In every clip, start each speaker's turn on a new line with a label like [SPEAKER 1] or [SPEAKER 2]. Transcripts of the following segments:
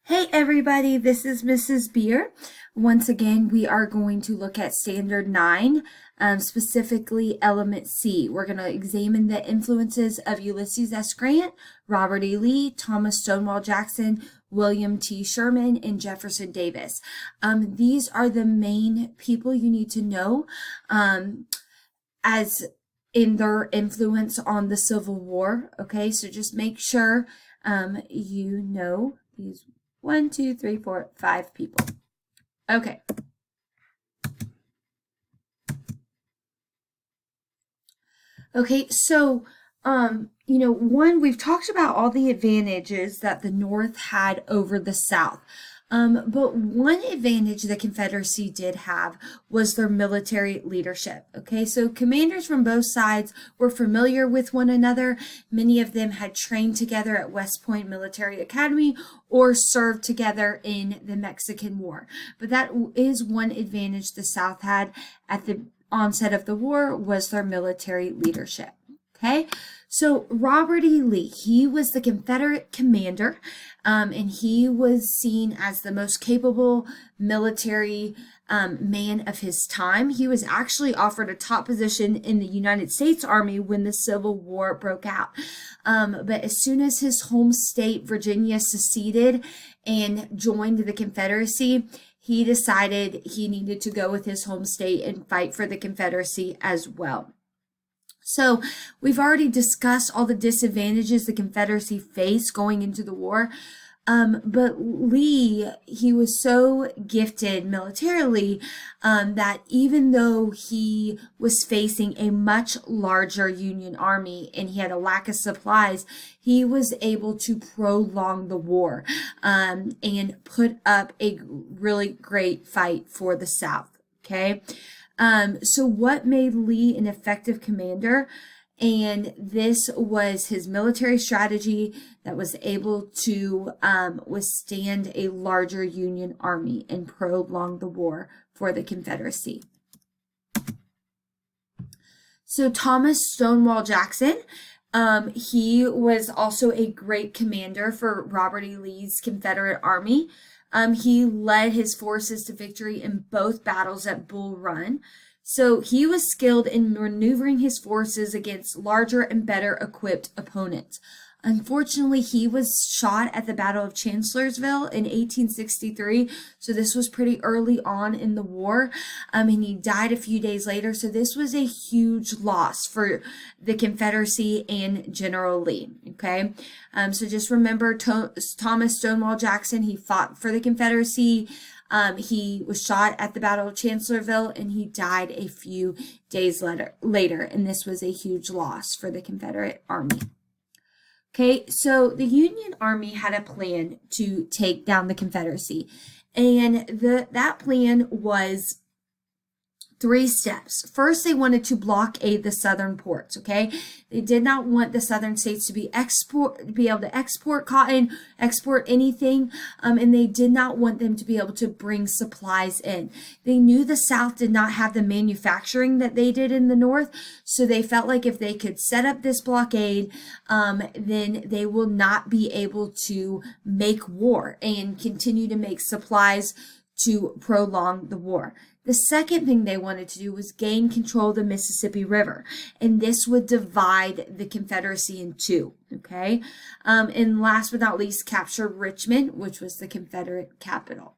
[SPEAKER 1] Hey everybody, this is Mrs. Beer. Once again, we are going to look at Standard 9, specifically Element C. We're going to examine the influences of Ulysses S. Grant, Robert E. Lee, Thomas Stonewall Jackson, William T. Sherman, and Jefferson Davis. These are the main people you need to know as in their influence on the Civil War. Okay, so just make sure you know these 1, 2, 3, 4, 5 people. Okay. Okay, so we've talked about all the advantages that the North had over the South. But one advantage the Confederacy did have was their military leadership. Okay, so commanders from both sides were familiar with one another. Many of them had trained together at West Point Military Academy or served together in the Mexican War. But that is one advantage the South had at the onset of the war was their military leadership. Okay, so Robert E. Lee, he was the Confederate commander, and he was seen as the most capable military man of his time. He was actually offered a top position in the United States Army when the Civil War broke out. But as soon as his home state, Virginia, seceded and joined the Confederacy, he decided he needed to go with his home state and fight for the Confederacy as well. So we've already discussed all the disadvantages the Confederacy faced going into the war. But Lee, he was so gifted militarily that even though he was facing a much larger Union army and he had a lack of supplies, he was able to prolong the war and put up a really great fight for the South. Okay. So what made Lee an effective commander? And this was his military strategy that was able to withstand a larger Union army and prolong the war for the Confederacy. So Thomas Stonewall Jackson, he was also a great commander for Robert E. Lee's Confederate Army. He led his forces to victory in both battles at Bull Run. So he was skilled in maneuvering his forces against larger and better equipped opponents. Unfortunately, he was shot at the Battle of Chancellorsville in 1863. So this was pretty early on in the war. And he died a few days later. So this was a huge loss for the Confederacy and General Lee. Okay. So just remember Thomas Stonewall Jackson, he fought for the Confederacy. He was shot at the Battle of Chancellorsville and he died a few days later. And this was a huge loss for the Confederate Army. Okay, so the Union Army had a plan to take down the Confederacy, and that plan was 3 steps. First, they wanted to blockade the southern ports, okay? They did not want the southern states to be able to export cotton, export anything, and they did not want them to be able to bring supplies in. They knew the South did not have the manufacturing that they did in the North, so they felt like if they could set up this blockade, then they will not be able to make war and continue to make supplies to prolong the war. The second thing they wanted to do was gain control of the Mississippi River, and this would divide the Confederacy in 2, okay? And last but not least, capture Richmond, which was the Confederate capital.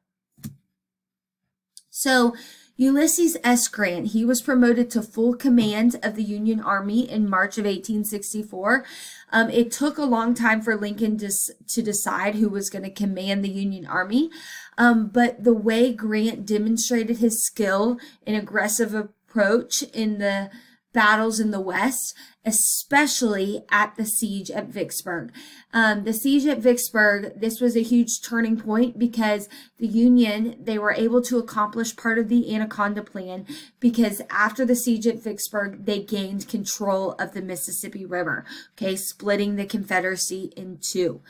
[SPEAKER 1] So Ulysses S. Grant, he was promoted to full command of the Union Army in March of 1864. It took a long time for Lincoln to decide who was going to command the Union Army. But the way Grant demonstrated his skill and aggressive approach in the battles in the West, especially at the siege at Vicksburg. The siege at Vicksburg, this was a huge turning point because the Union, they were able to accomplish part of the Anaconda Plan because after the siege at Vicksburg, they gained control of the Mississippi River, okay, splitting the Confederacy in 2.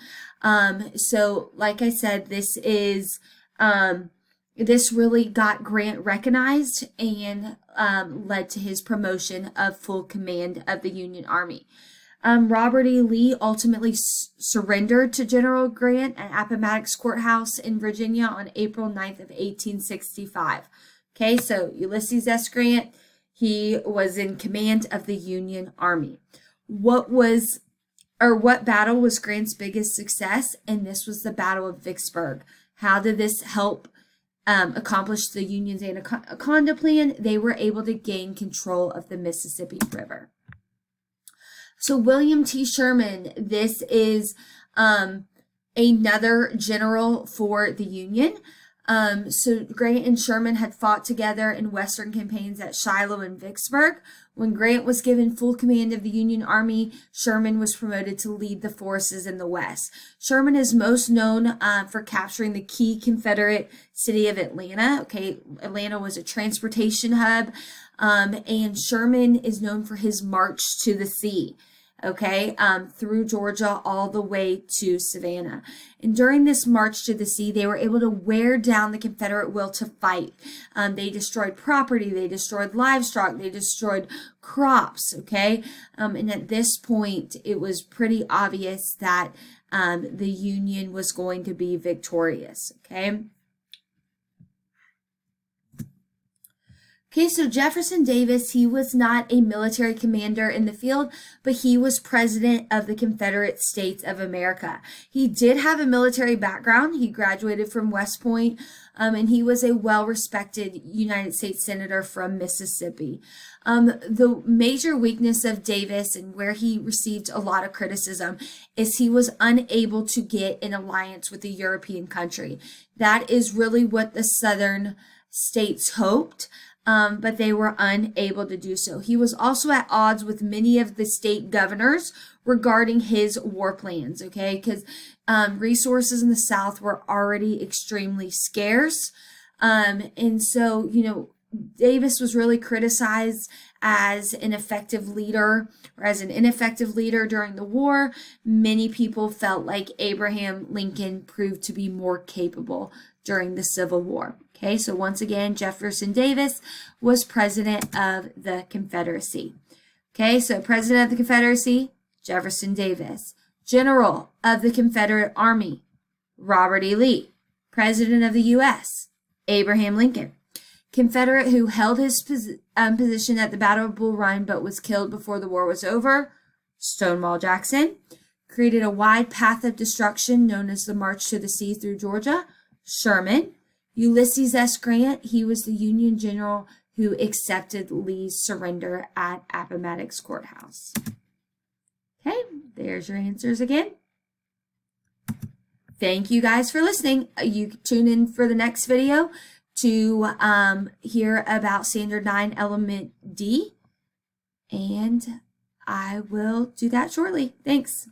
[SPEAKER 1] So like I said, this really got Grant recognized and led to his promotion of full command of the Union Army. Robert E. Lee ultimately surrendered to General Grant at Appomattox Courthouse in Virginia on April 9th of 1865. Okay, so Ulysses S. Grant, he was in command of the Union Army. What battle was Grant's biggest success? And this was the Battle of Vicksburg. How did this help accomplish the Union's Anaconda Plan? They were able to gain control of the Mississippi River. So William T. Sherman, this is another general for the Union. So Grant and Sherman had fought together in Western campaigns at Shiloh and Vicksburg. When Grant was given full command of the Union Army, Sherman was promoted to lead the forces in the West. Sherman is most known for capturing the key Confederate city of Atlanta. Okay, Atlanta was a transportation hub, and Sherman is known for his march to the sea. Okay, through Georgia all the way to Savannah. And during this march to the sea, they were able to wear down the Confederate will to fight. They destroyed property, they destroyed livestock, they destroyed crops, okay? And at this point, it was pretty obvious that the Union was going to be victorious, okay? Okay, so Jefferson Davis, he was not a military commander in the field, but he was president of the Confederate States of America. He did have a military background. He graduated from West Point, and he was a well-respected United States senator from Mississippi. The major weakness of Davis and where he received a lot of criticism is he was unable to get an alliance with a European country. That is really what the Southern states hoped. But they were unable to do so. He was also at odds with many of the state governors regarding his war plans, okay, because resources in the South were already extremely scarce. And so, Davis was really criticized as an effective leader or as an ineffective leader during the war. Many people felt like Abraham Lincoln proved to be more capable during the Civil War. Okay, so once again, Jefferson Davis was president of the Confederacy. Okay, so president of the Confederacy, Jefferson Davis. General of the Confederate Army, Robert E. Lee. President of the U.S., Abraham Lincoln. Confederate who held his position at the Battle of Bull Run but was killed before the war was over, Stonewall Jackson. Created a wide path of destruction known as the March to the Sea through Georgia, Sherman. Ulysses S. Grant, he was the Union general who accepted Lee's surrender at Appomattox Courthouse. Okay, there's your answers again. Thank you guys for listening. You can tune in for the next video to hear about Standard 9 Element D, and I will do that shortly. Thanks.